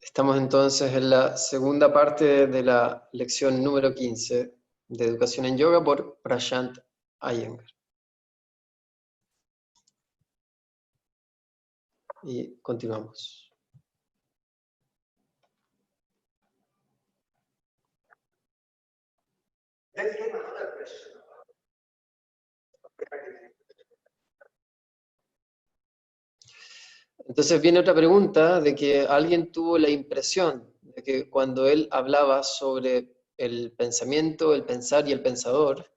Estamos entonces en la segunda parte de la lección número 15 de Educación en Yoga por Prashant Iyengar. Y continuamos. Entonces viene otra pregunta de que alguien tuvo la impresión de que cuando él hablaba sobre el pensamiento, el pensar y el pensador,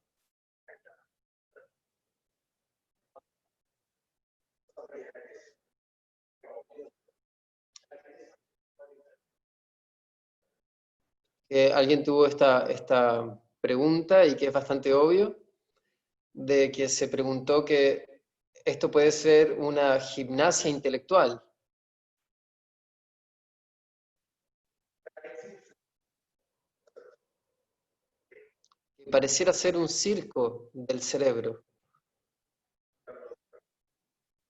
que alguien tuvo esta pregunta y que es bastante obvio, de que se preguntó que esto puede ser una gimnasia intelectual. Que pareciera ser un circo del cerebro,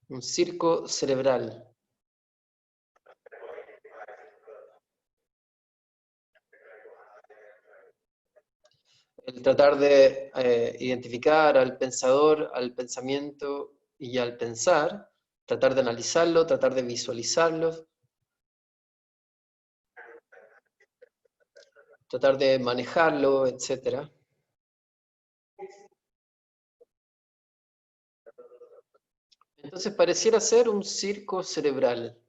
un circo cerebral. El tratar de identificar al pensador, al pensamiento y al pensar, tratar de analizarlo, tratar de visualizarlo, tratar de manejarlo, etc. Entonces pareciera ser un circo cerebral.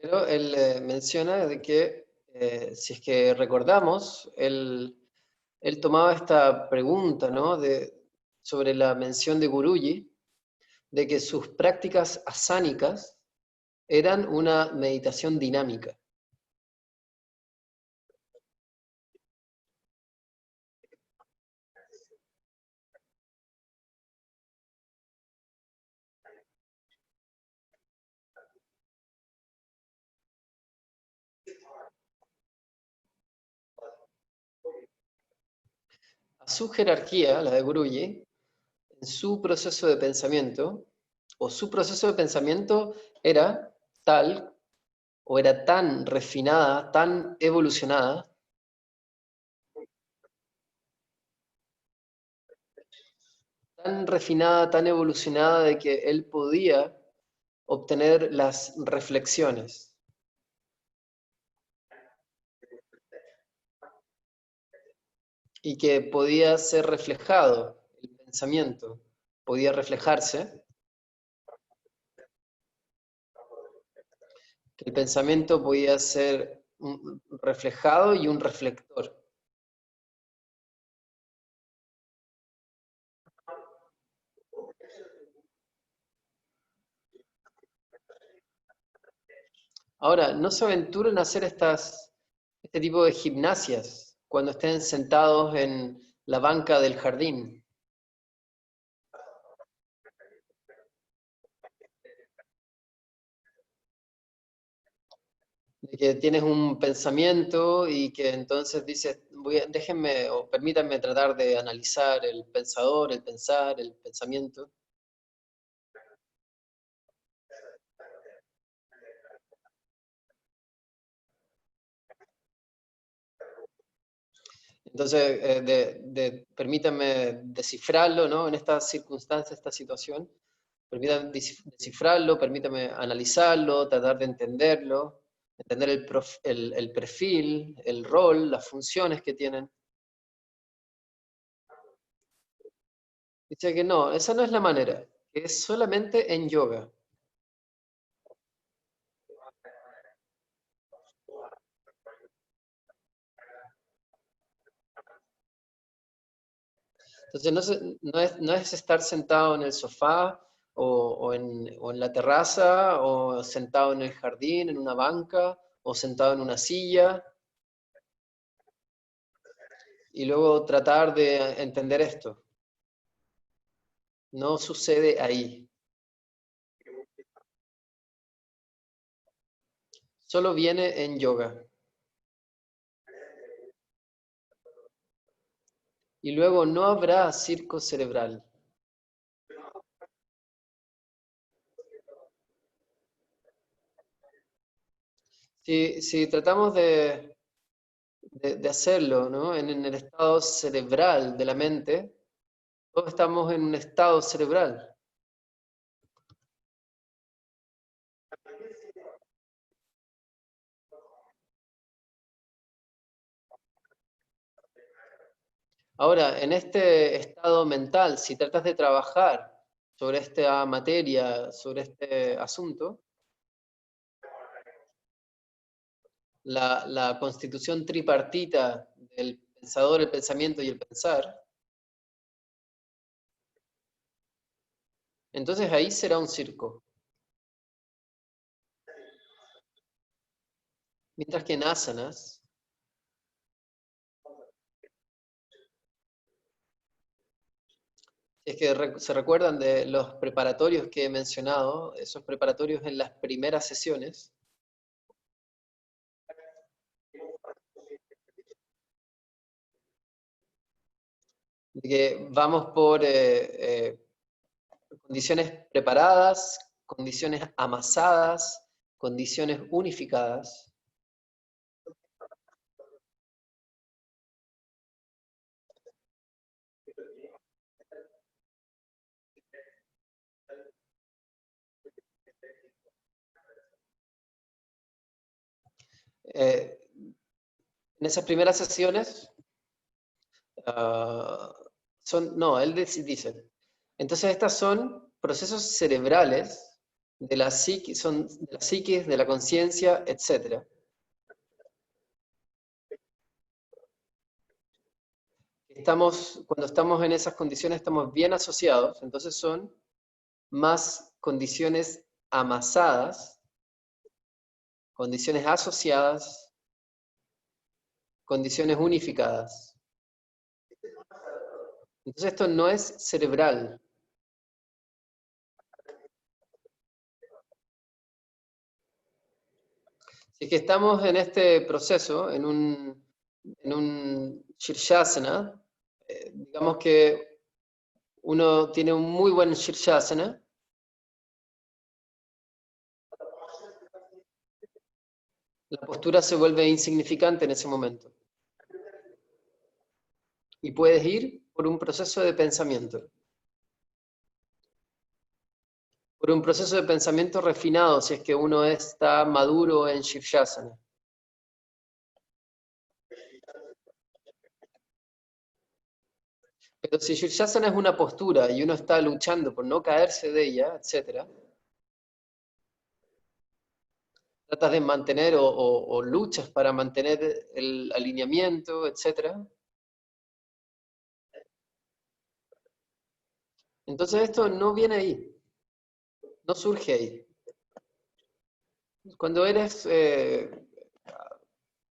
Pero él menciona de que, si es que recordamos, él tomaba esta pregunta, ¿no?, sobre la mención de Guruji, de que sus prácticas asánicas eran una meditación dinámica. A su jerarquía, la de Guruji, en su proceso de pensamiento, o su proceso de pensamiento era tal, o era tan refinada, tan evolucionada, tan evolucionada de que él podía obtener las reflexiones y que podía ser reflejado, el pensamiento podía reflejarse, que el pensamiento podía ser un reflejado y un reflector. Ahora, no se aventuren a hacer este tipo de gimnasias cuando estén sentados en la banca del jardín, de que tienes un pensamiento y que entonces dices, déjenme o permítanme tratar de analizar el pensador, el pensar, el pensamiento. Entonces, permítanme descifrarlo, ¿no?, en esta circunstancia, esta situación. Permítanme descifrarlo, permítanme analizarlo, tratar de entenderlo, entender el perfil, el rol, las funciones que tienen. Dice que no, esa no es la manera, que es solamente en yoga. Entonces no es estar sentado en el sofá o en la terraza o sentado en el jardín, en una banca o sentado en una silla y luego tratar de entender esto. No sucede ahí. Solo viene en yoga. Y luego no habrá circo cerebral. Si tratamos de hacerlo, ¿no? En el estado cerebral de la mente, todos estamos en un estado cerebral. Ahora, en este estado mental, si tratas de trabajar sobre esta materia, sobre este asunto, la constitución tripartita del pensador, el pensamiento y el pensar, entonces ahí será un circo. Mientras que en asanas, es que se recuerdan de los preparatorios que he mencionado, esos preparatorios en las primeras sesiones, de que vamos por condiciones preparadas, condiciones amasadas, condiciones unificadas. Eh, en esas primeras sesiones, ah, no, él dice, entonces estas son procesos cerebrales de la psique, son de la psiquis, de la conciencia, etc. Cuando estamos en esas condiciones estamos bien asociados, entonces son más condiciones amasadas, condiciones asociadas, condiciones unificadas. Entonces esto no es cerebral. Si es que estamos en este proceso, en un Shirshasana, digamos que uno tiene un muy buen Shirshasana, la postura se vuelve insignificante en ese momento. Y puedes ir por un proceso de pensamiento. Por un proceso de pensamiento refinado, si es que uno está maduro en Shirshasana. Pero si Shirshasana es una postura y uno está luchando por no caerse de ella, etc., tratas de mantener o luchas para mantener el alineamiento, etc., entonces esto no viene ahí, no surge ahí. Cuando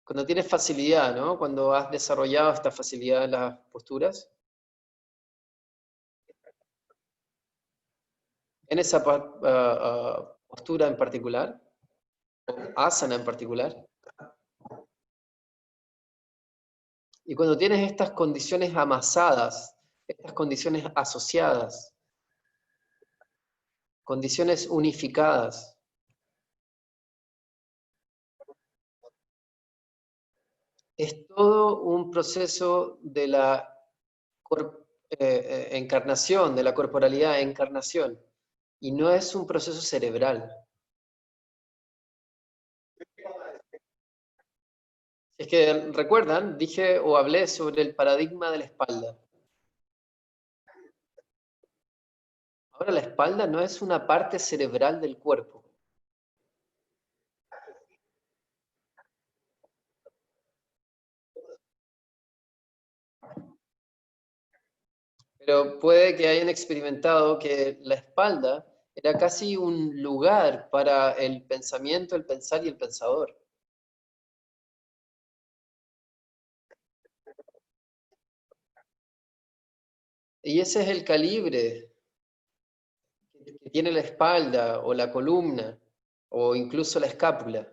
cuando tienes facilidad, ¿no? Cuando has desarrollado esta facilidad en las posturas, en esa postura en particular, o asana en particular, y cuando tienes estas condiciones amasadas, estas condiciones asociadas, condiciones unificadas, es todo un proceso de la encarnación, de la corporalidad encarnación, y no es un proceso cerebral. Es que, recuerdan, dije o hablé sobre el paradigma de la espalda. Ahora la espalda no es una parte cerebral del cuerpo. Pero puede que hayan experimentado que la espalda era casi un lugar para el pensamiento, el pensar y el pensador. Y ese es el calibre que tiene la espalda o la columna o incluso la escápula.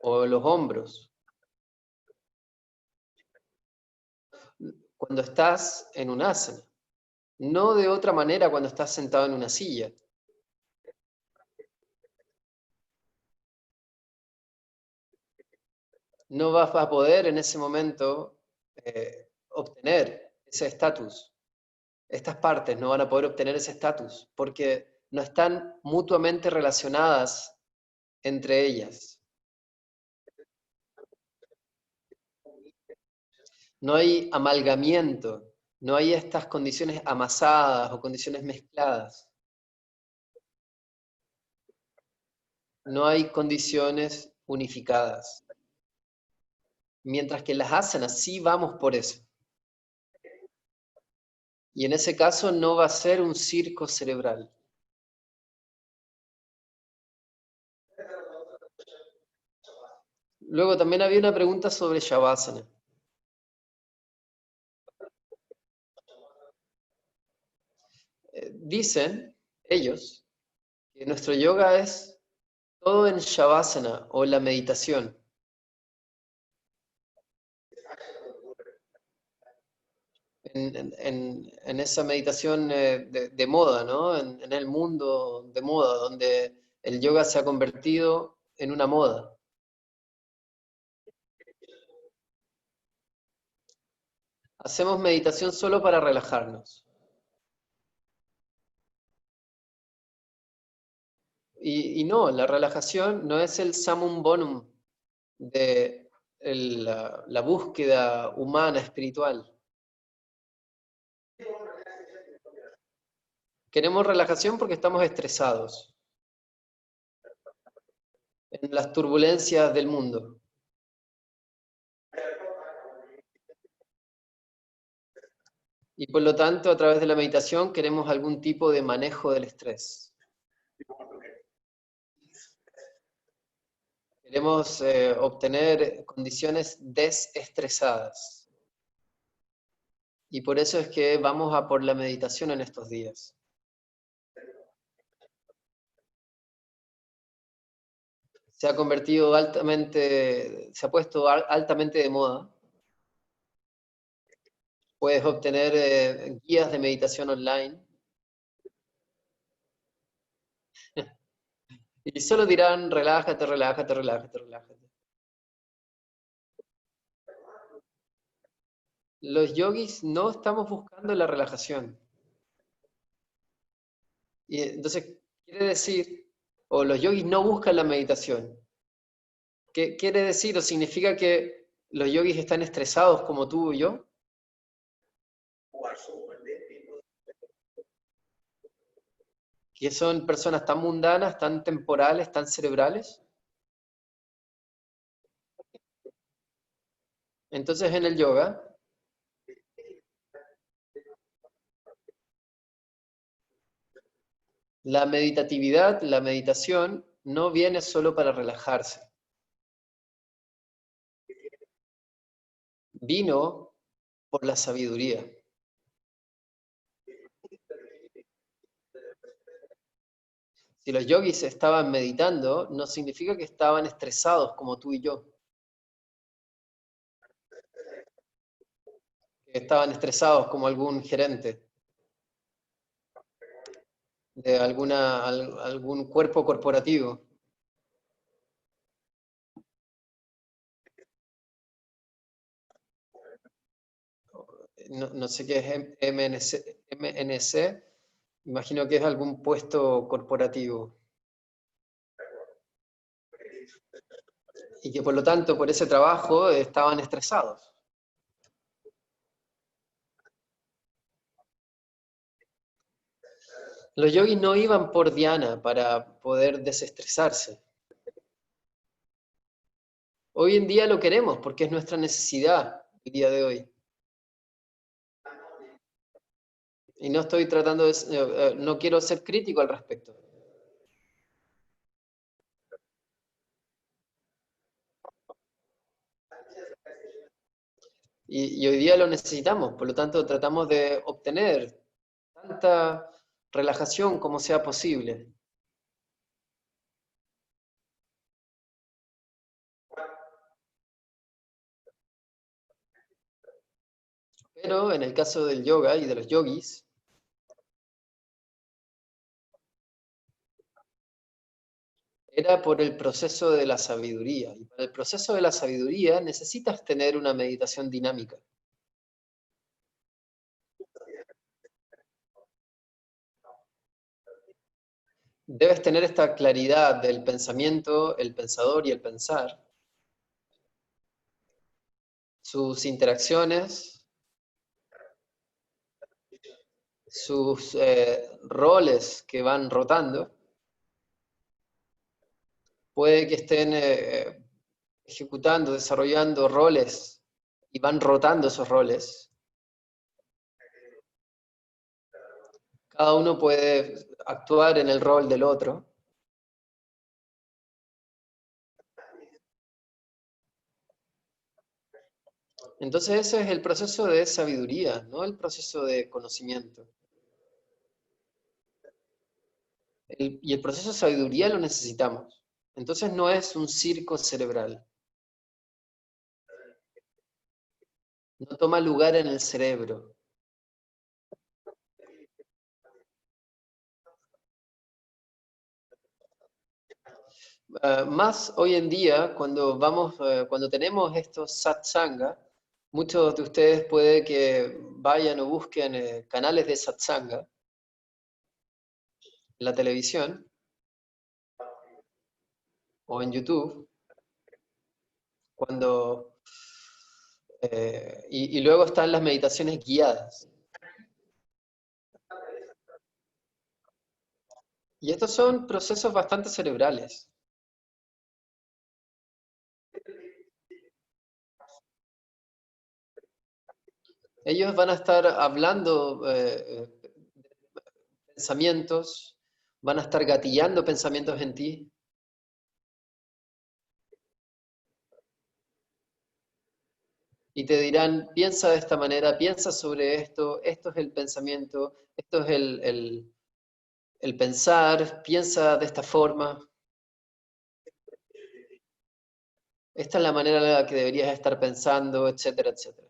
o los hombros. Cuando estás en un asana. No de otra manera cuando estás sentado en una silla. No vas a poder en ese momento obtener ese estatus. Estas partes no van a poder obtener ese estatus porque no están mutuamente relacionadas entre ellas. No hay amalgamiento, no hay estas condiciones amasadas o condiciones mezcladas. No hay condiciones unificadas. Mientras que en las asanas sí vamos por eso. Y en ese caso no va a ser un circo cerebral. Luego también había una pregunta sobre Shavasana. Dicen ellos que nuestro yoga es todo en Shavasana o la meditación. En esa meditación de moda, ¿no? En el mundo de moda, donde el yoga se ha convertido en una moda. Hacemos meditación solo para relajarnos. Y no, la relajación no es el samum bonum de la búsqueda humana espiritual. Queremos relajación porque estamos estresados en las turbulencias del mundo. Y por lo tanto, a través de la meditación queremos algún tipo de manejo del estrés. Queremos obtener condiciones desestresadas. Y por eso es que vamos a por la meditación en estos días. Se ha convertido altamente, se ha puesto altamente de moda. Puedes obtener guías de meditación online. Y solo dirán, relájate, relájate, relájate, relájate. Los yogis no estamos buscando la relajación. Y entonces, quiere decir, o los yogis no buscan la meditación. ¿Qué quiere decir o significa que los yogis están estresados como tú y yo? ¿Que son personas tan mundanas, tan temporales, tan cerebrales? Entonces en el yoga, la meditatividad, la meditación, no viene solo para relajarse. Vino por la sabiduría. Si los yogis estaban meditando, no significa que estaban estresados como tú y yo. Que estaban estresados como algún gerente de algún cuerpo corporativo. No sé qué es MNC, imagino que es algún puesto corporativo. Y que por lo tanto, por ese trabajo, estaban estresados. Los yogis no iban por dhyana para poder desestresarse. Hoy en día lo queremos porque es nuestra necesidad el día de hoy. Y no estoy tratando de, no quiero ser crítico al respecto. Y hoy día lo necesitamos, por lo tanto tratamos de obtener tanta relajación como sea posible. Pero en el caso del yoga y de los yogis, era por el proceso de la sabiduría. Y para el proceso de la sabiduría necesitas tener una meditación dinámica. Debes tener esta claridad del pensamiento, el pensador y el pensar, sus interacciones, sus roles que van rotando. Puede que estén ejecutando, desarrollando roles y van rotando esos roles. Cada uno puede actuar en el rol del otro. Entonces ese es el proceso de sabiduría, no el proceso de conocimiento. Y el proceso de sabiduría lo necesitamos. Entonces no es un circo cerebral. No toma lugar en el cerebro. Más hoy en día, cuando cuando tenemos estos satsanga, muchos de ustedes puede que vayan o busquen canales de satsanga en la televisión o en YouTube, cuando y luego están las meditaciones guiadas. Y estos son procesos bastante cerebrales. Ellos van a estar hablando pensamientos, van a estar gatillando pensamientos en ti. Y te dirán, piensa de esta manera, piensa sobre esto, esto es el pensamiento, esto es el pensar, piensa de esta forma, esta es la manera en la que deberías estar pensando, etcétera, etcétera.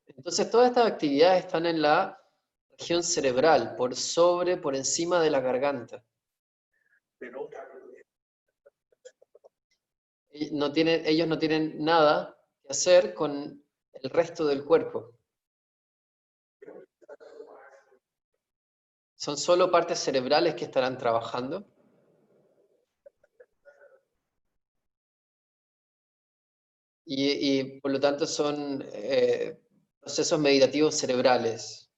Entonces todas estas actividades están en la región cerebral, por encima de la garganta. Ellos no tienen nada que hacer con el resto del cuerpo. Son solo partes cerebrales que estarán trabajando. Y por lo tanto son procesos meditativos cerebrales.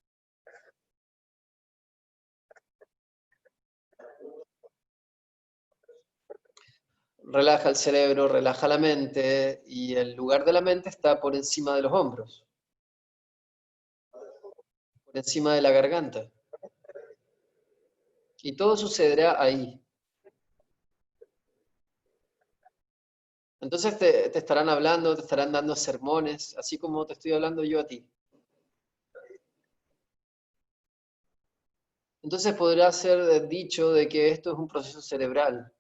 Relaja el cerebro, relaja la mente y el lugar de la mente está por encima de los hombros, por encima de la garganta. Y todo sucederá ahí. Entonces te estarán hablando, te estarán dando sermones, así como te estoy hablando yo a ti. Entonces podrá ser dicho de que esto es un proceso cerebral.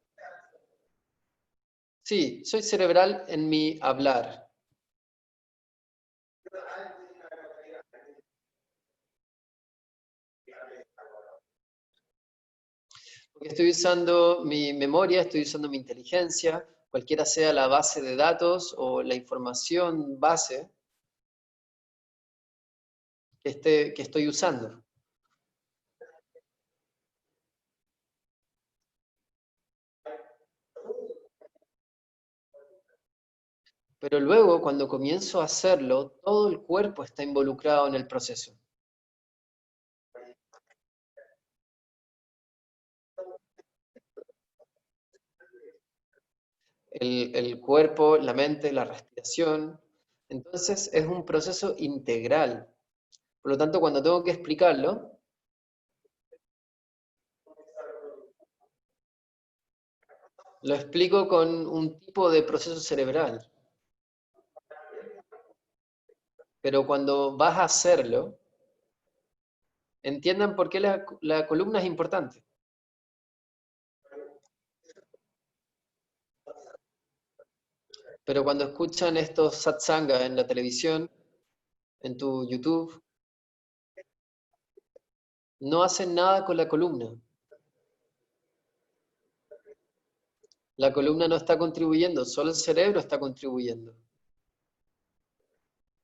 Sí, soy cerebral en mi hablar. Porque estoy usando mi memoria, estoy usando mi inteligencia, cualquiera sea la base de datos o la información base que estoy usando. Pero luego, cuando comienzo a hacerlo, todo el cuerpo está involucrado en el proceso. El cuerpo, la mente, la respiración. Entonces es un proceso integral. Por lo tanto, cuando tengo que explicarlo, lo explico con un tipo de proceso cerebral. Pero cuando vas a hacerlo, entiendan por qué la columna es importante. Pero cuando escuchan estos satsanga en la televisión, en tu YouTube, no hacen nada con la columna. La columna no está contribuyendo, solo el cerebro está contribuyendo.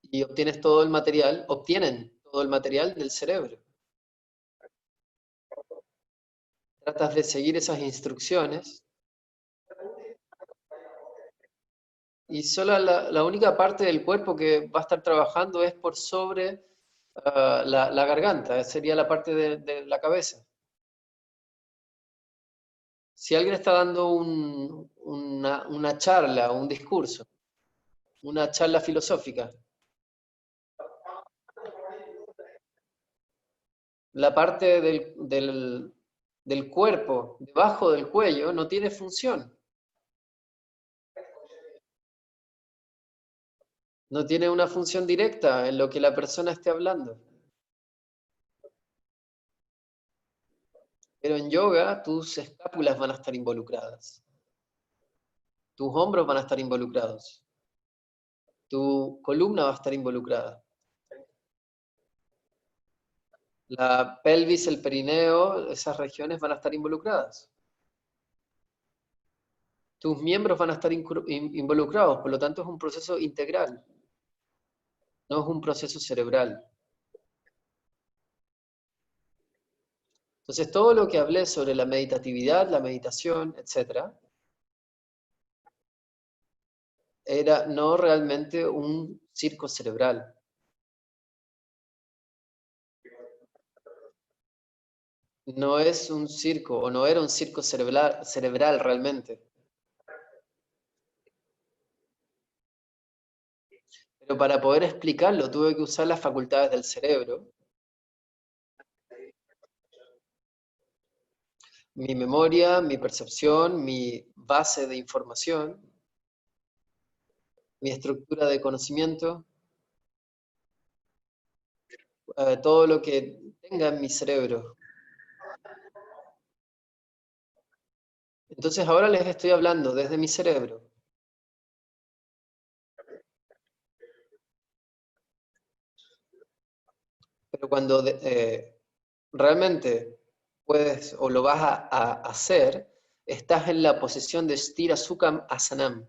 Y obtienen todo el material del cerebro. Tratas de seguir esas instrucciones y solo la única parte del cuerpo que va a estar trabajando es por sobre la garganta, sería la parte de la cabeza. Si alguien está dando una charla, un discurso, una charla filosófica, la parte del cuerpo debajo del cuello no tiene función, no tiene una función directa en lo que la persona esté hablando. Pero en yoga tus escápulas van a estar involucradas, tus hombros van a estar involucrados, tu columna va a estar involucrada. La pelvis, el perineo, esas regiones van a estar involucradas. Tus miembros van a estar involucrados, por lo tanto es un proceso integral, no es un proceso cerebral. Entonces todo lo que hablé sobre la meditatividad, la meditación, etc., era no realmente un circo cerebral. No es un circo, o no era un circo cerebral realmente. Pero para poder explicarlo tuve que usar las facultades del cerebro, mi memoria, mi percepción, mi base de información, mi estructura de conocimiento, todo lo que tenga en mi cerebro. Entonces ahora les estoy hablando desde mi cerebro. Pero cuando realmente puedes o lo vas a hacer, estás en la posición de Sthira Sukham Asanam.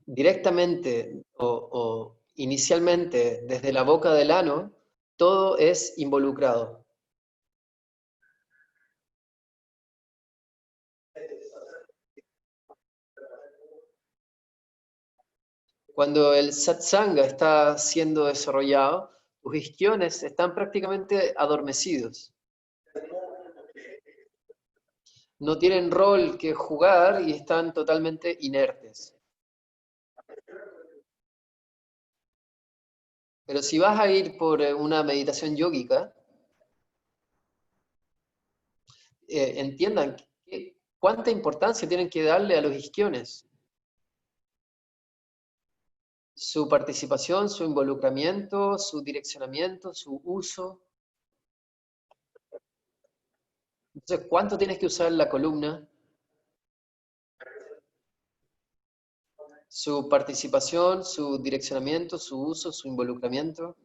Directamente o inicialmente desde la boca del ano, todo es involucrado. Cuando el satsanga está siendo desarrollado, tus isquiones están prácticamente adormecidos. No tienen rol que jugar y están totalmente inertes. Pero si vas a ir por una meditación yógica, entiendan cuánta importancia tienen que darle a los isquiones. Su participación, su involucramiento, su direccionamiento, su uso. Entonces, ¿cuánto tienes que usar la columna? Su participación, su direccionamiento, su uso, su involucramiento.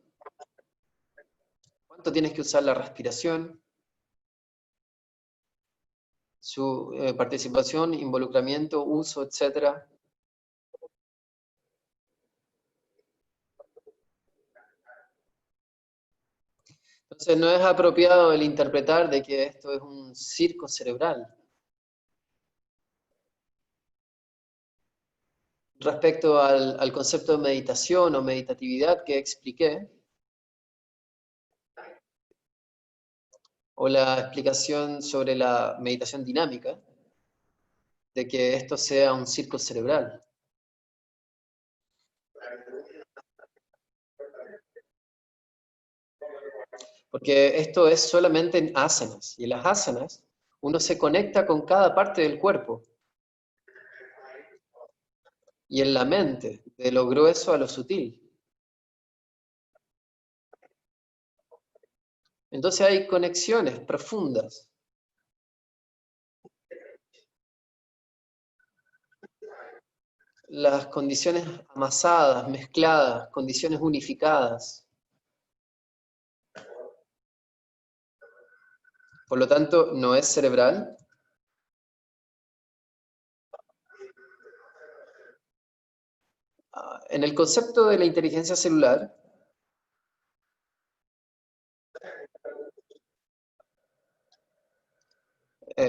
¿Cuánto tienes que usar la respiración? Su participación, involucramiento, uso, etc. Entonces no es apropiado el interpretar de que esto es un circo cerebral. Respecto al concepto de meditación o meditatividad que expliqué, o la explicación sobre la meditación dinámica, de que esto sea un circo cerebral. Porque esto es solamente en asanas, y en las asanas uno se conecta con cada parte del cuerpo, y en la mente, de lo grueso a lo sutil. Entonces hay conexiones profundas las condiciones amasadas, mezcladas, condiciones unificadas. Por lo tanto, no es cerebral. En el concepto de la inteligencia celular,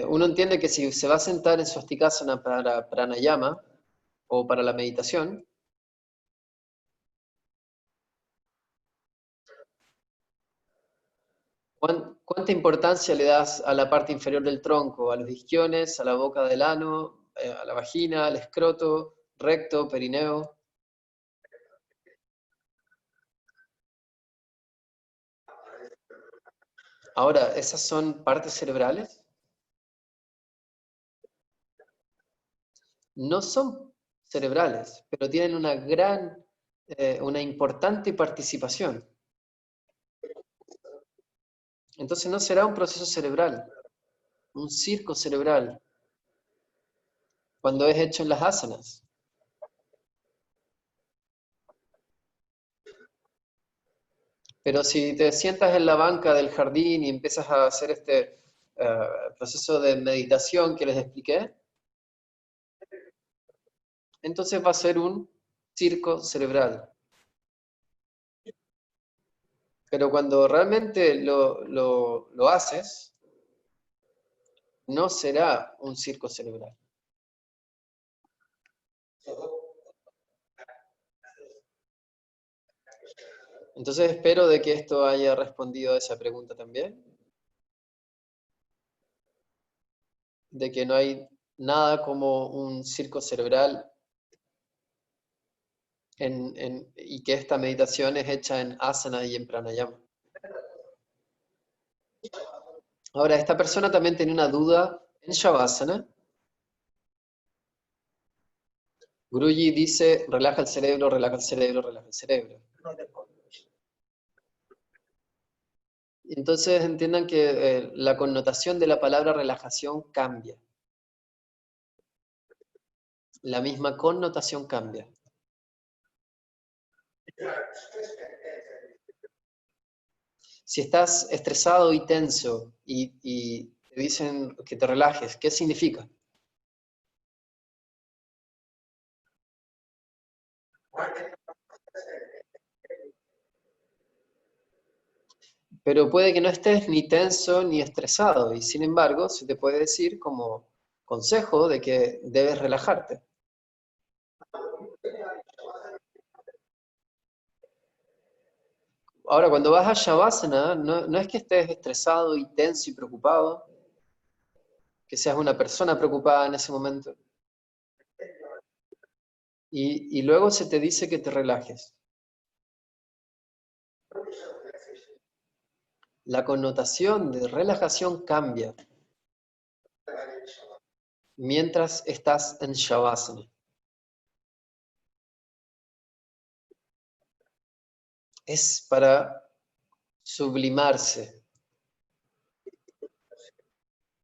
uno entiende que si se va a sentar en Swastikasana para pranayama o para la meditación, ¿cuánta importancia le das a la parte inferior del tronco, a los isquiones, a la boca del ano, a la vagina, al escroto, recto, perineo? Ahora, ¿esas son partes cerebrales? No son cerebrales, pero tienen una importante participación. Entonces no será un proceso cerebral, un circo cerebral, cuando es hecho en las asanas. Pero si te sientas en la banca del jardín y empiezas a hacer este proceso de meditación que les expliqué, entonces va a ser un circo cerebral. Pero cuando realmente lo haces, no será un circo cerebral. Entonces espero de que esto haya respondido a esa pregunta también, de que no hay nada como un circo cerebral y que esta meditación es hecha en asana y en pranayama. Ahora, esta persona también tenía una duda en Shavasana. Guruji dice, relaja el cerebro, relaja el cerebro, relaja el cerebro. Entonces entiendan que la connotación de la palabra relajación cambia. La misma connotación cambia. Si estás estresado y tenso y te dicen que te relajes, ¿qué significa? Pero puede que no estés ni tenso ni estresado y sin embargo se te puede decir como consejo de que debes relajarte. Ahora, cuando vas a Shavasana, no es que estés estresado y tenso y preocupado, que seas una persona preocupada en ese momento, y luego se te dice que te relajes. La connotación de relajación cambia mientras estás en Shavasana. Es para sublimarse,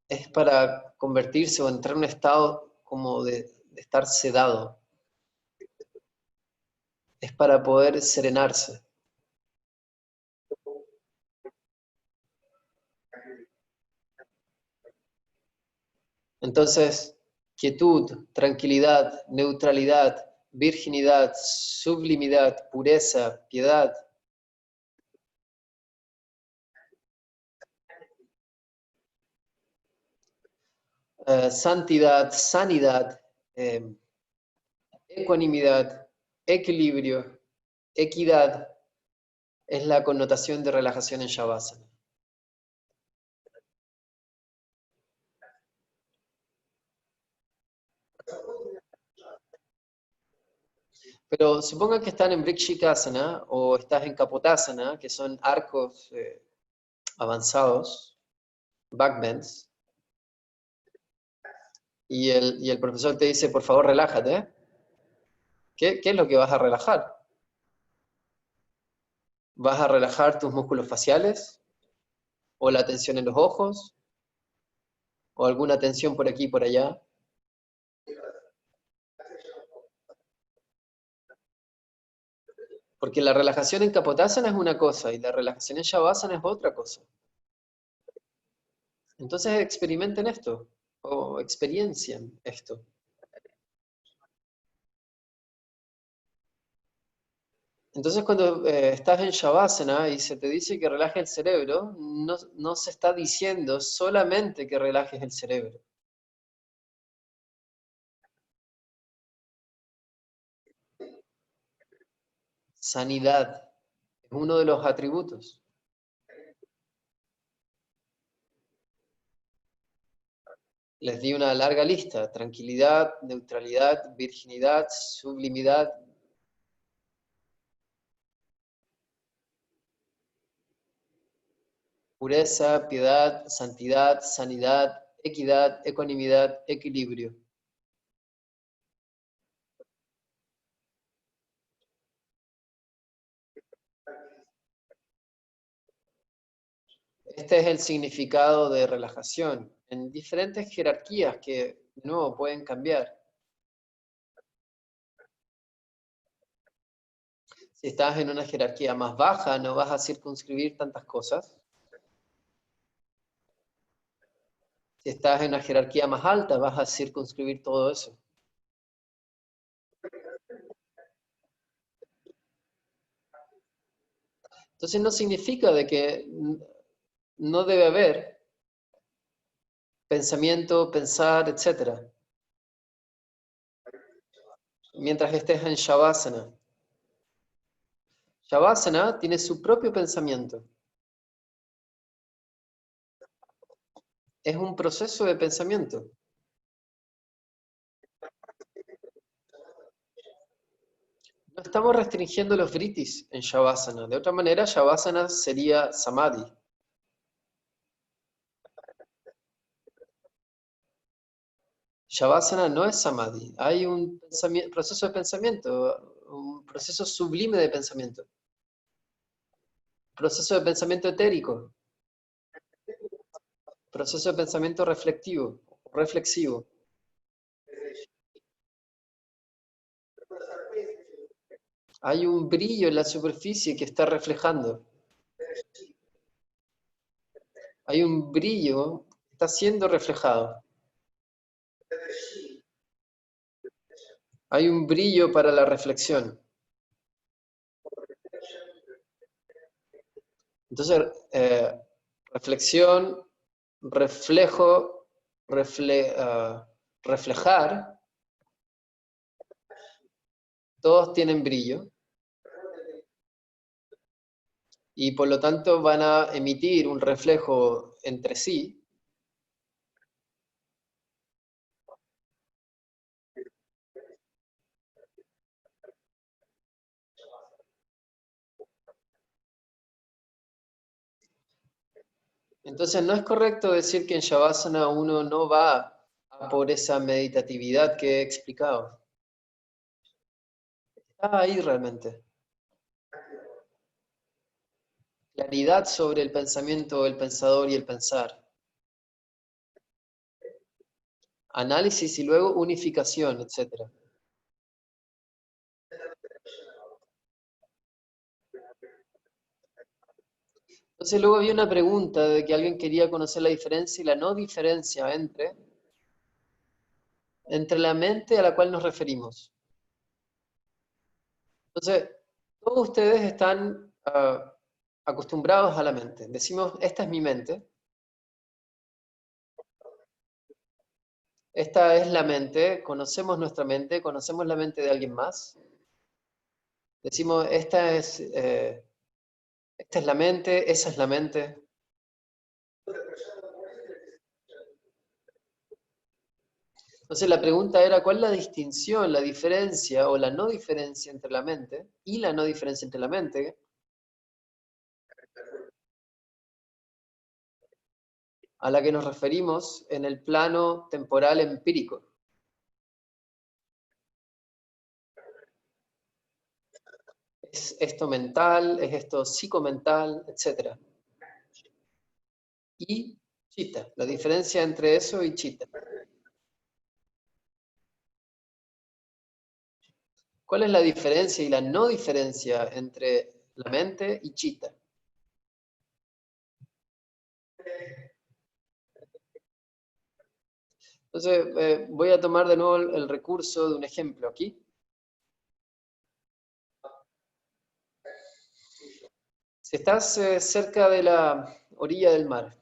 es para convertirse o entrar en un estado como de estar sedado, es para poder serenarse. Entonces, quietud, tranquilidad, neutralidad, virginidad, sublimidad, pureza, piedad, santidad, sanidad, ecuanimidad, equilibrio, equidad, es la connotación de relajación en Shavasana. Pero supongan que están en Vrikshikasana o estás en Kapotasana, que son arcos avanzados, backbends, y el profesor te dice, por favor, relájate. ¿Qué es lo que vas a relajar? ¿Vas a relajar tus músculos faciales? ¿O la tensión en los ojos? ¿O alguna tensión por aquí y por allá? Porque la relajación en Kapotasana es una cosa y la relajación en Shavasana es otra cosa. Entonces experimenten esto, o experiencien esto. Entonces cuando estás en Shavasana y se te dice que relaje el cerebro, no se está diciendo solamente que relajes el cerebro. Sanidad es uno de los atributos. Les di una larga lista: tranquilidad, neutralidad, virginidad, sublimidad. Pureza, piedad, santidad, sanidad, equidad, ecuanimidad, equilibrio. Este es el significado de relajación en diferentes jerarquías que, de nuevo, pueden cambiar. Si estás en una jerarquía más baja, no vas a circunscribir tantas cosas. Si estás en una jerarquía más alta, vas a circunscribir todo eso. Entonces no significa de que no debe haber pensamiento, pensar, etc. Mientras estés en Shavasana. Shavasana tiene su propio pensamiento. Es un proceso de pensamiento. No estamos restringiendo los vritis en Shavasana. De otra manera, Shavasana sería Samadhi. Shavasana no es Samadhi. Hay un proceso de pensamiento, un proceso sublime de pensamiento. Proceso de pensamiento etérico. Proceso de pensamiento reflexivo. Hay un brillo en la superficie que está reflejando. Hay un brillo que está siendo reflejado. Hay un brillo para la reflexión. Entonces, reflexión, reflejo, reflejar, todos tienen brillo y por lo tanto van a emitir un reflejo entre sí. Entonces no es correcto decir que en Shavasana uno no va a por esa meditatividad que he explicado. Está ahí realmente. Claridad sobre el pensamiento, el pensador y el pensar. Análisis y luego unificación, etc. Entonces luego había una pregunta de que alguien quería conocer la diferencia y la no diferencia entre la mente a la cual nos referimos. Entonces, todos ustedes están acostumbrados a la mente. Decimos, esta es mi mente, esta es la mente, conocemos nuestra mente, conocemos la mente de alguien más. Decimos, esta es la mente, esa es la mente. Entonces la pregunta era, ¿cuál es la distinción, la diferencia o la no diferencia entre la mente y la no diferencia entre la mente a la que nos referimos en el plano temporal empírico? ¿Es esto mental? ¿Es esto psicomental? Etcétera. Y chitta, la diferencia entre eso y chitta. ¿Cuál es la diferencia y la no diferencia entre la mente y Chitta? Entonces, voy a tomar de nuevo el recurso de un ejemplo aquí. Si estás cerca de la orilla del mar,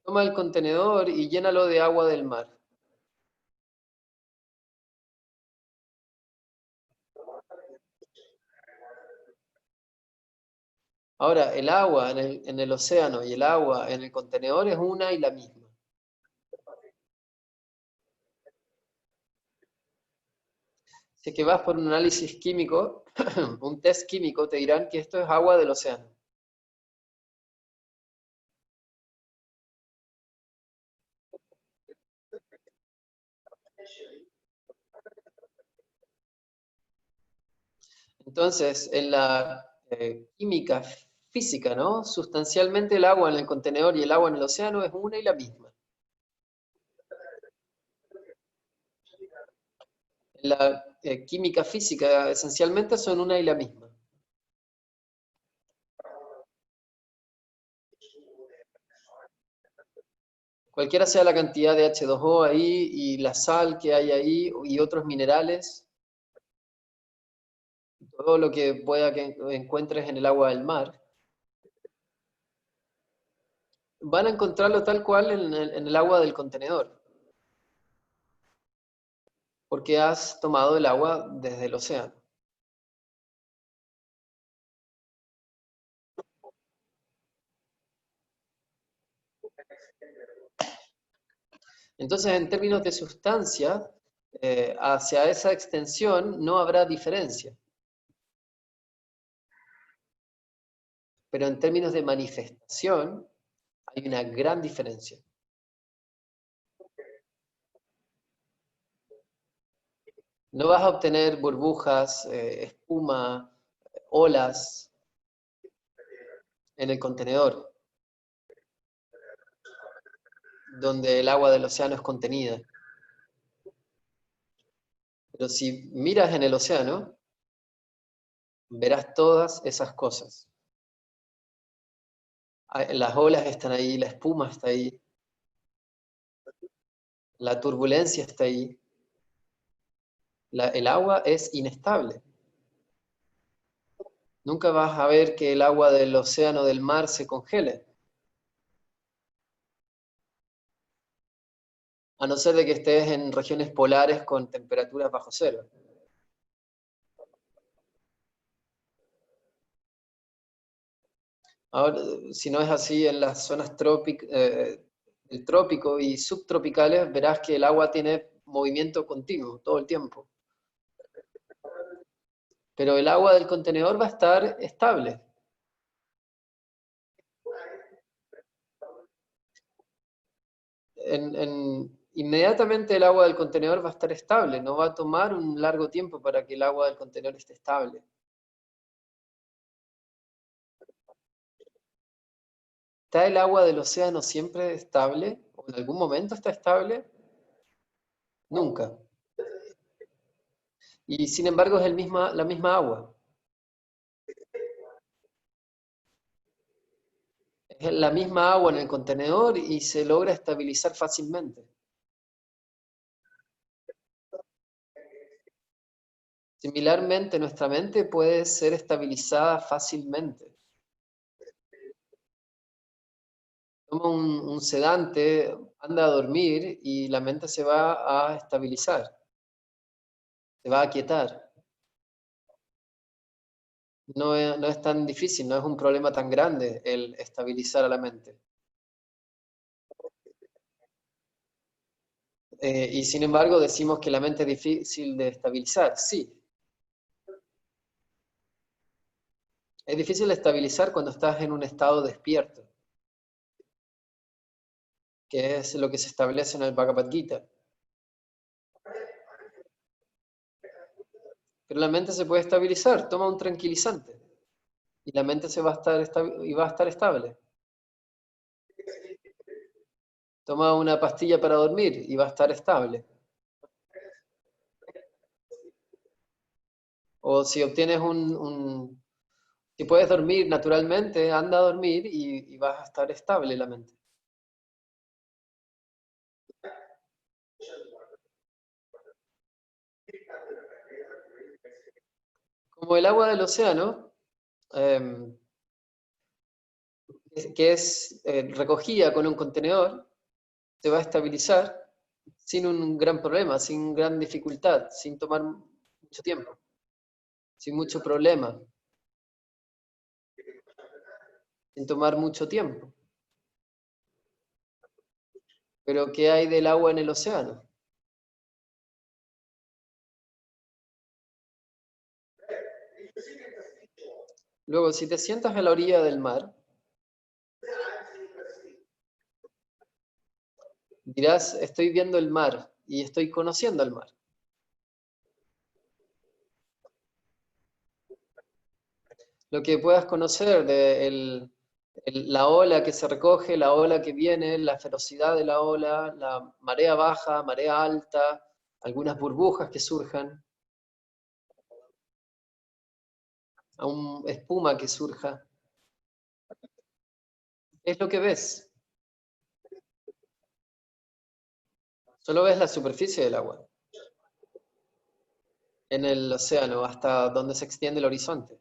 toma el contenedor y llénalo de agua del mar. Ahora, el agua en el océano y el agua en el contenedor es una y la misma. Si es que vas por un análisis químico, un test químico, te dirán que esto es agua del océano. Entonces, en la química física, ¿no? Sustancialmente el agua en el contenedor y el agua en el océano es una y la misma. En la química física, esencialmente son una y la misma. Cualquiera sea la cantidad de H2O ahí y la sal que hay ahí y otros minerales, todo lo que pueda que encuentres en el agua del mar, van a encontrarlo tal cual en el agua del contenedor, porque has tomado el agua desde el océano. Entonces, en términos de sustancia, hacia esa extensión no habrá diferencia, pero en términos de manifestación hay una gran diferencia. No vas a obtener burbujas, espuma, olas en el contenedor, donde el agua del océano es contenida. Pero si miras en el océano, verás todas esas cosas. Las olas están ahí, la espuma está ahí, la turbulencia está ahí. El agua es inestable. Nunca vas a ver que el agua del océano, del mar, se congele. A no ser de que estés en regiones polares con temperaturas bajo cero. Ahora, si no es así, en las zonas del trópico y subtropicales, verás que el agua tiene movimiento continuo todo el tiempo. Pero el agua del contenedor va a estar estable. Inmediatamente el agua del contenedor va a estar estable, no va a tomar un largo tiempo para que el agua del contenedor esté estable. ¿Está el agua del océano siempre estable? ¿O en algún momento está estable? Nunca. Y sin embargo es la misma agua. Es la misma agua en el contenedor y se logra estabilizar fácilmente. Similarmente, nuestra mente puede ser estabilizada fácilmente. Toma un sedante, anda a dormir y la mente se va a estabilizar, se va a aquietar. No es tan difícil, no es un problema tan grande el estabilizar a la mente. Y sin embargo decimos que la mente es difícil de estabilizar. Sí, es difícil de estabilizar cuando estás en un estado despierto, que es lo que se establece en el Bhagavad Gita. Pero la mente se puede estabilizar, toma un tranquilizante y la mente se va a estar y va a estar estable. Toma una pastilla para dormir y va a estar estable. O si obtienes si puedes dormir naturalmente, anda a dormir y vas a estar estable la mente. Como el agua del océano, em, que es recogida con un contenedor, se va a estabilizar sin un gran problema, sin gran dificultad, sin tomar mucho tiempo, sin mucho problema, sin tomar mucho tiempo. Pero ¿qué hay del agua en el océano? Luego, si te sientas a la orilla del mar, dirás, estoy viendo el mar y estoy conociendo el mar. Lo que puedas conocer de la ola que se recoge, la ola que viene, la ferocidad de la ola, la marea baja, marea alta, algunas burbujas que surjan, aún espuma que surja. Es lo que ves. Solo ves la superficie del agua en el océano hasta donde se extiende el horizonte.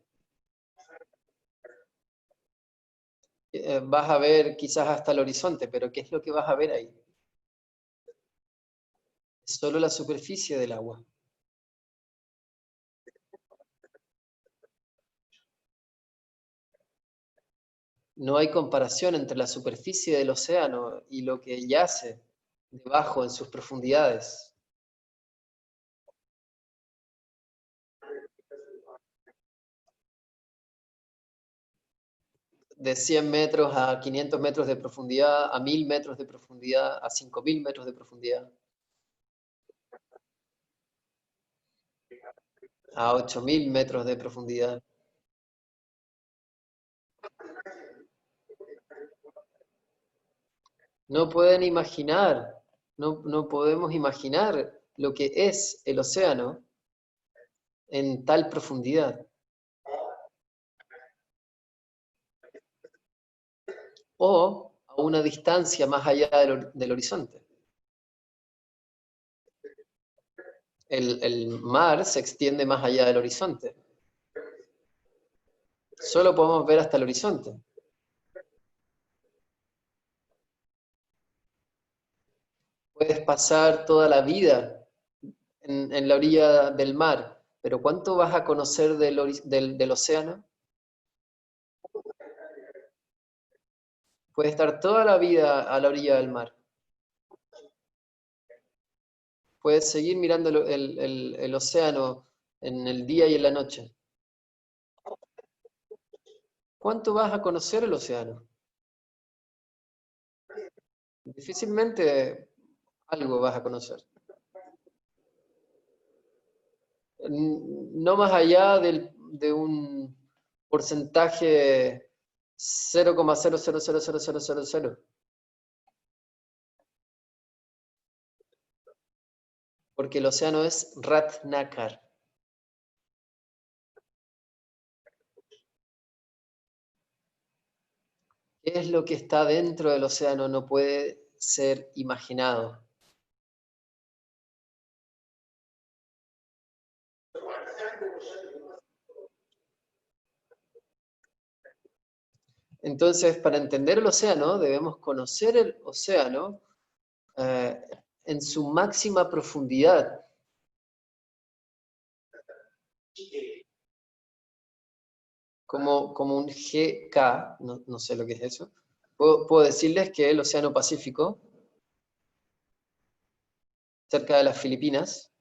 Vas a ver quizás hasta el horizonte, pero ¿qué es lo que vas a ver ahí? Es solo la superficie del agua. No hay comparación entre la superficie del océano y lo que yace debajo en sus profundidades. De 100 metros a 500 metros de profundidad, a 1000 metros de profundidad, a 5000 metros de profundidad, a 8000 metros de profundidad. No pueden imaginar, no podemos imaginar lo que es el océano en tal profundidad o a una distancia más allá del horizonte. El mar se extiende más allá del horizonte. Solo podemos ver hasta el horizonte. Puedes pasar toda la vida en la orilla del mar, pero ¿cuánto vas a conocer del océano? Puedes estar toda la vida a la orilla del mar. Puedes seguir mirando el océano en el día y en la noche. ¿Cuánto vas a conocer el océano? Difícilmente algo vas a conocer. No más allá de un porcentaje 0,000000, porque el océano es Ratnakar. ¿Qué es lo que está dentro del océano? No puede ser imaginado. Entonces, para entender el océano, debemos conocer el océano eh, en su máxima profundidad. Como un GK, no sé lo que es eso. Puedo decirles que el Océano Pacífico, cerca de las Filipinas,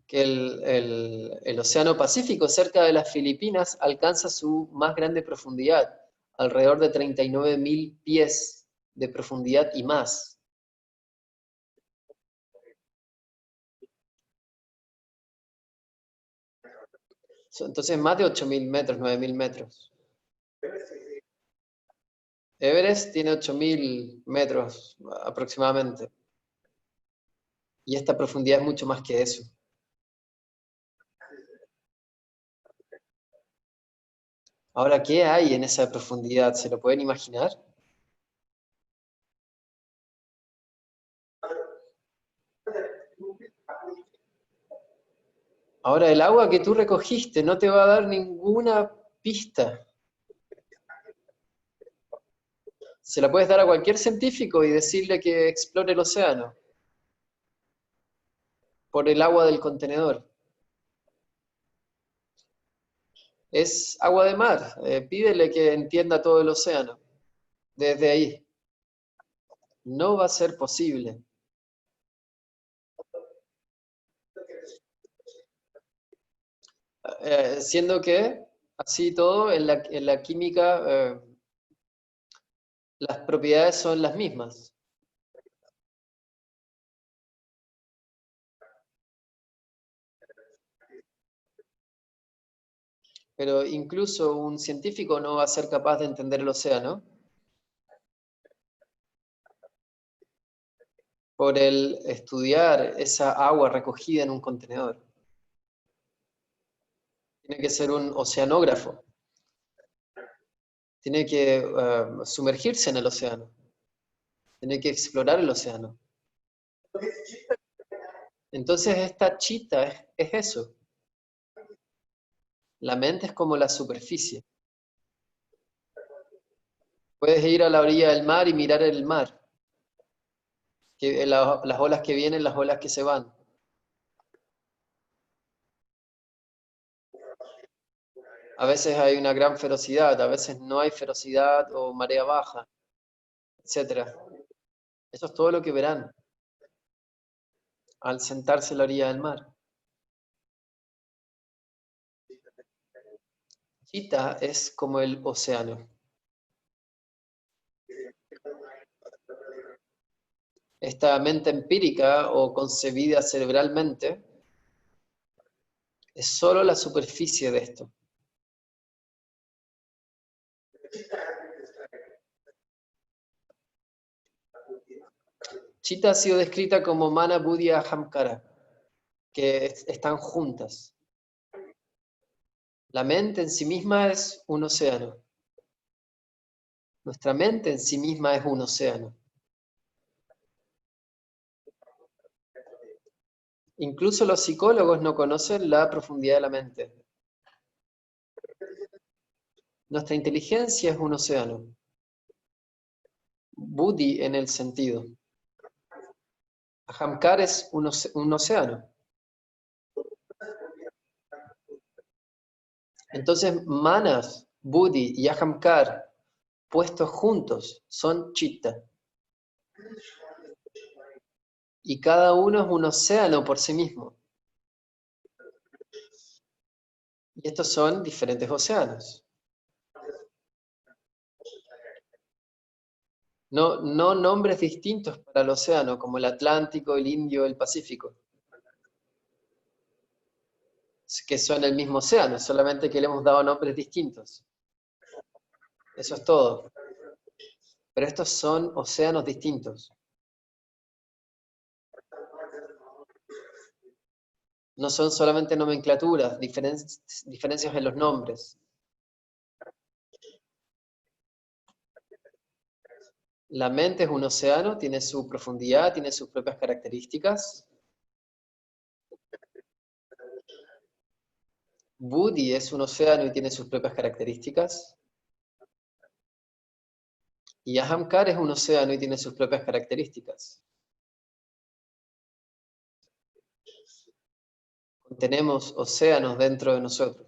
que el Océano Pacífico, cerca de las Filipinas, alcanza su más grande profundidad, alrededor de 39.000 pies de profundidad y más. Entonces más de 8.000 metros, 9.000 metros. Everest tiene 8.000 metros aproximadamente. Y esta profundidad es mucho más que eso. Ahora, ¿qué hay en esa profundidad? ¿Se lo pueden imaginar? Ahora, el agua que tú recogiste no te va a dar ninguna pista. Se la puedes dar a cualquier científico y decirle que explore el océano por el agua del contenedor. Es agua de mar. Pídele que entienda todo el océano desde ahí. No va a ser posible. Siendo que, así todo, en la química las propiedades son las mismas. Pero incluso un científico no va a ser capaz de entender el océano por el estudiar esa agua recogida en un contenedor. Tiene que ser un oceanógrafo. Tiene que sumergirse en el océano. Tiene que explorar el océano. Entonces esta chita es eso. La mente es como la superficie. Puedes ir a la orilla del mar y mirar el mar. Las olas que vienen, las olas que se van. A veces hay una gran ferocidad, a veces no hay ferocidad o marea baja, etc. Eso es todo lo que verán al sentarse a la orilla del mar. Chita es como el océano. Esta mente empírica o concebida cerebralmente es solo la superficie de esto. Chita ha sido descrita como Mana Buddhi Ahamkara, que están juntas. La mente en sí misma es un océano. Nuestra mente en sí misma es un océano. Incluso los psicólogos no conocen la profundidad de la mente. Nuestra inteligencia es un océano. Buddhi en el sentido. Ahamkar es un océano. Entonces, manas, buddhi y ahamkar puestos juntos son chitta. Y cada uno es un océano por sí mismo. Y estos son diferentes océanos. No nombres distintos para el océano, como el Atlántico, el Indio, el Pacífico, que son el mismo océano, solamente que le hemos dado nombres distintos. Eso es todo. Pero estos son océanos distintos. No son solamente nomenclaturas, diferencias en los nombres. La mente es un océano, tiene su profundidad, tiene sus propias características. Buddhi es un océano y tiene sus propias características. Y Ahamkar es un océano y tiene sus propias características. Tenemos océanos dentro de nosotros.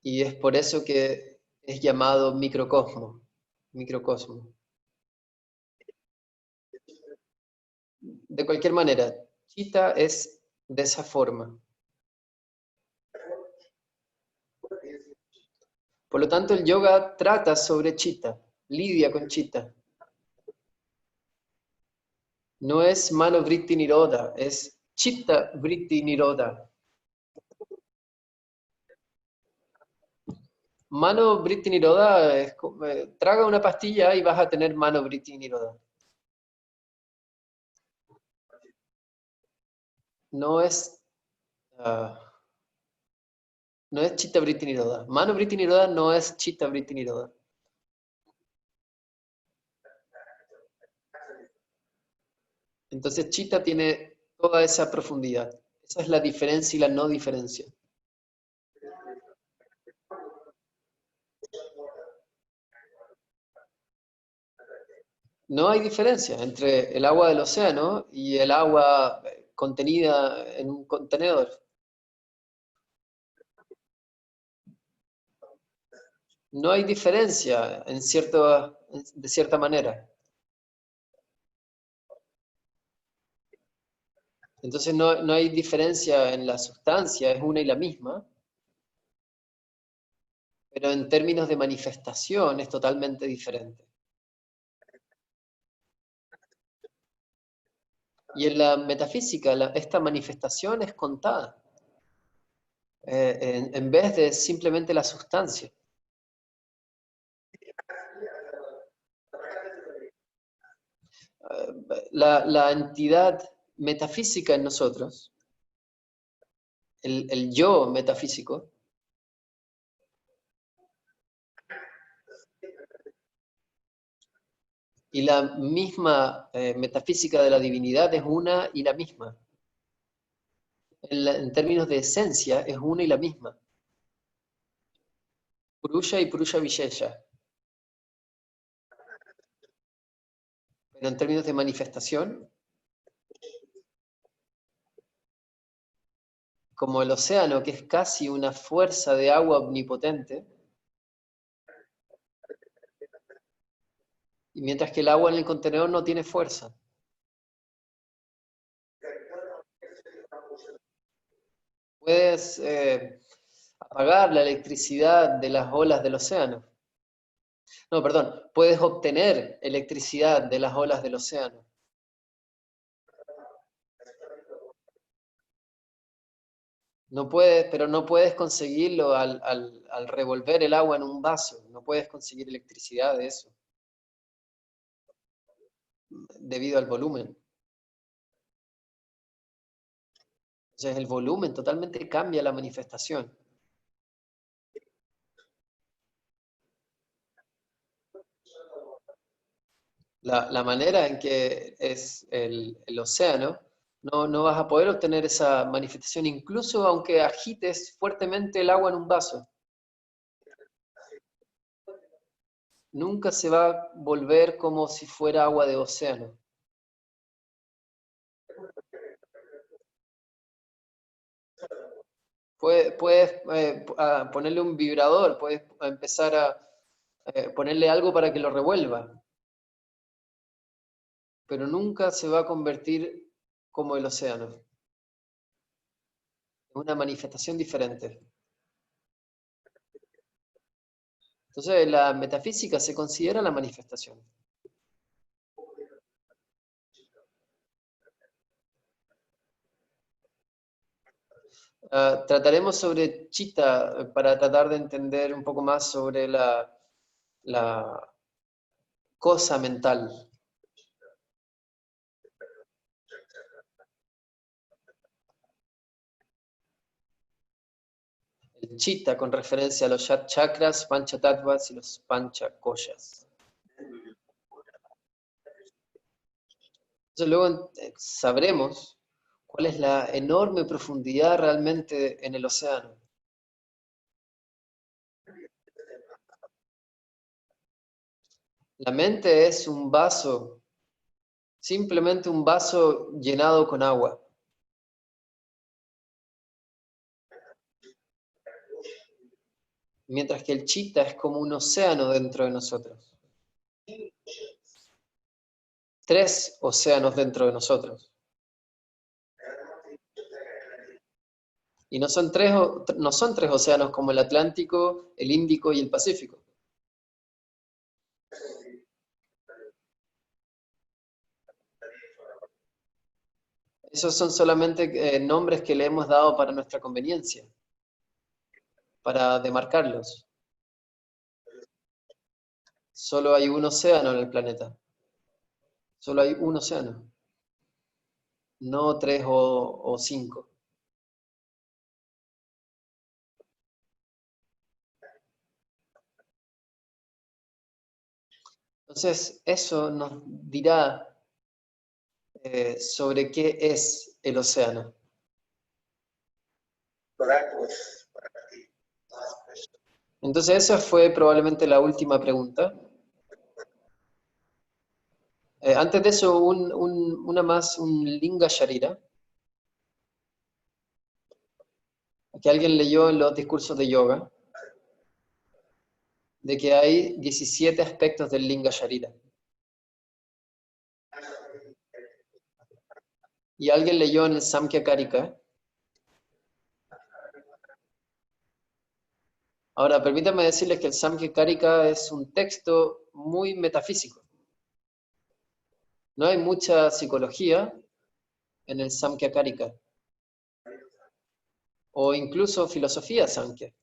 Y es por eso que es llamado microcosmo. De cualquier manera, Chita es de esa forma. Por lo tanto, el yoga trata sobre Chita, lidia con Chita. No es Manovritti Nirodha, es Chitta Vritti Nirodha. Mano Vritti Nirodha es traga una pastilla y vas a tener Mano Vritti Nirodha. No es, ah, no es Chitta Vritti Nirodha. Mano Vritti Nirodha no es Chitta Vritti Nirodha. Entonces Chitta tiene toda esa profundidad. Esa es la diferencia y la no diferencia. No hay diferencia entre el agua del océano y el agua contenida en un contenedor. No hay diferencia de cierta manera. Entonces no hay diferencia en la sustancia, es una y la misma, pero en términos de manifestación es totalmente diferente. Y en la metafísica, esta manifestación es contada, en vez de simplemente la sustancia. La entidad metafísica en nosotros, el yo metafísico, y la misma metafísica de la divinidad es una y la misma. En términos de esencia es una y la misma. Purusha y Purusha Vishesha. Pero en términos de manifestación, como el océano, que es casi una fuerza de agua omnipotente, y mientras que el agua en el contenedor no tiene fuerza. Puedes apagar la electricidad de las olas del océano. No, perdón, puedes obtener electricidad de las olas del océano. No puedes, pero no puedes conseguirlo al revolver el agua en un vaso. No puedes conseguir electricidad de eso, debido al volumen. Entonces el volumen totalmente cambia la manifestación. La manera en que es el océano, no vas a poder obtener esa manifestación, incluso aunque agites fuertemente el agua en un vaso. Nunca se va a volver como si fuera agua de océano. Puedes ponerle un vibrador, puedes empezar a ponerle algo para que lo revuelva, pero nunca se va a convertir como el océano. Es una manifestación diferente. Entonces, la metafísica se considera la manifestación. Trataremos sobre Chitta para tratar de entender un poco más sobre la cosa mental. El Chitta con referencia a los chakras, panchatattvas y los panchakoshas. Entonces luego sabremos cuál es la enorme profundidad realmente en el océano. La mente es un vaso, simplemente un vaso llenado con agua. Mientras que el chitta es como un océano dentro de nosotros. 3 océanos dentro de nosotros. Y no son tres océanos como el Atlántico, el Índico y el Pacífico. Esos son solamente nombres que le hemos dado para nuestra conveniencia, para demarcarlos. Solo hay un océano en el planeta. Solo hay un océano. No 3 o 5. Entonces, eso nos dirá sobre qué es el océano. Entonces, esa fue probablemente la última pregunta. Antes de eso, una más, un Linga Sharira, que alguien leyó en los discursos de yoga, de que hay 17 aspectos del Linga Sharira. Y alguien leyó en el Samkhya Karika. Ahora, permítanme decirles que el Samkhya Karika es un texto muy metafísico. No hay mucha psicología en el Samkhya Karika. O incluso filosofía Samkhya.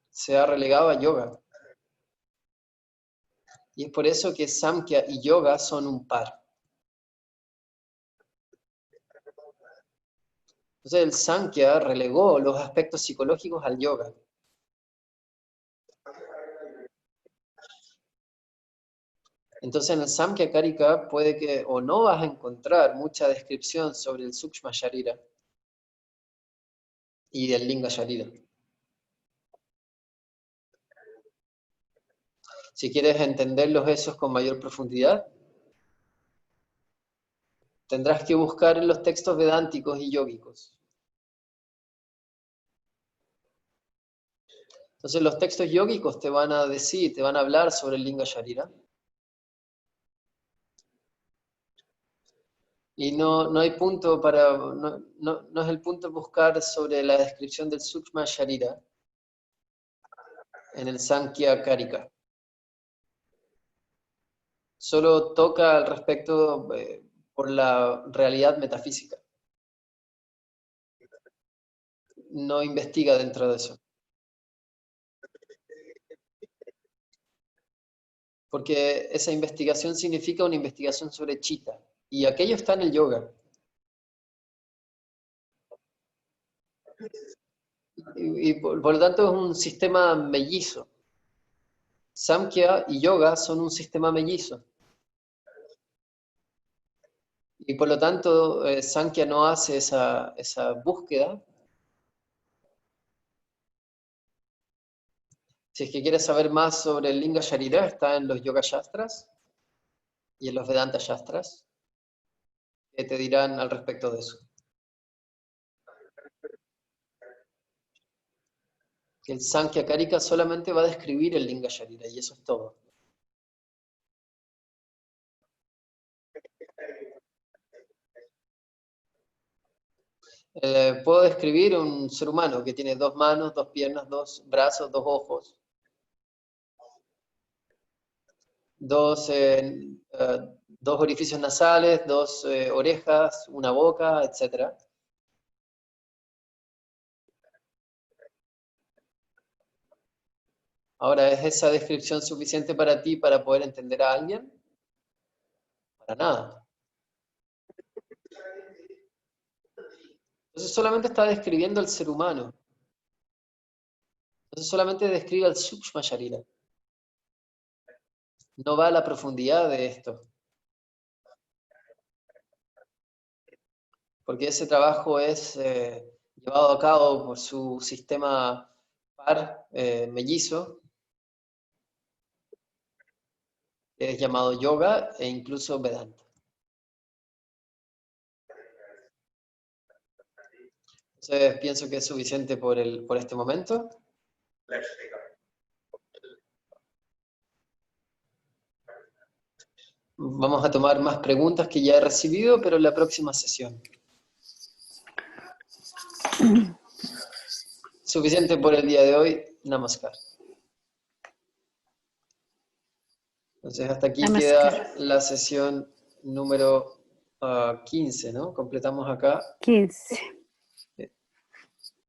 Se ha relegado a yoga. Y es por eso que Samkhya y yoga son un par. Entonces el Samkhya relegó los aspectos psicológicos al yoga. Entonces en el Samkhya Karika puede que o no vas a encontrar mucha descripción sobre el Sukshma Sharira y del Linga Sharira. Si quieres entenderlos esos con mayor profundidad, tendrás que buscar en los textos vedánticos y yógicos. Entonces los textos yógicos te van a decir, te van a hablar sobre el Linga Sharira. Y no hay punto para, no es el punto buscar sobre la descripción del Sukshma Sharira en el Samkhya Karika. Solo toca al respecto por la realidad metafísica. No investiga dentro de eso. Porque esa investigación significa una investigación sobre chitta. Y aquello está en el yoga. Y por lo tanto es un sistema mellizo. Samkhya y yoga son un sistema mellizo. Y por lo tanto, Samkhya no hace esa búsqueda. Si es que quieres saber más sobre el Linga Sharira, está en los Yoga Shastras y en los Vedanta Shastras, que te dirán al respecto de eso. Que el Samkhya Karika solamente va a describir el Linga Sharira y eso es todo. Puedo describir un ser humano que tiene 2 manos, 2 piernas, 2 brazos, 2 ojos, 2 orificios nasales, 2 orejas, una boca, etc. Ahora, ¿es esa descripción suficiente para ti para poder entender a alguien? Para nada. Entonces solamente está describiendo al ser humano. Entonces solamente describe al Sukshma Sharira. No va a la profundidad de esto. Porque ese trabajo es llevado a cabo por su sistema par mellizo, que es llamado yoga e incluso Vedanta. Entonces pienso que es suficiente por este momento. Vamos a tomar más preguntas que ya he recibido, pero en la próxima sesión. Suficiente por el día de hoy. Namaskar. Entonces hasta aquí Namaskar. queda la sesión número 15, ¿no? Completamos acá 15.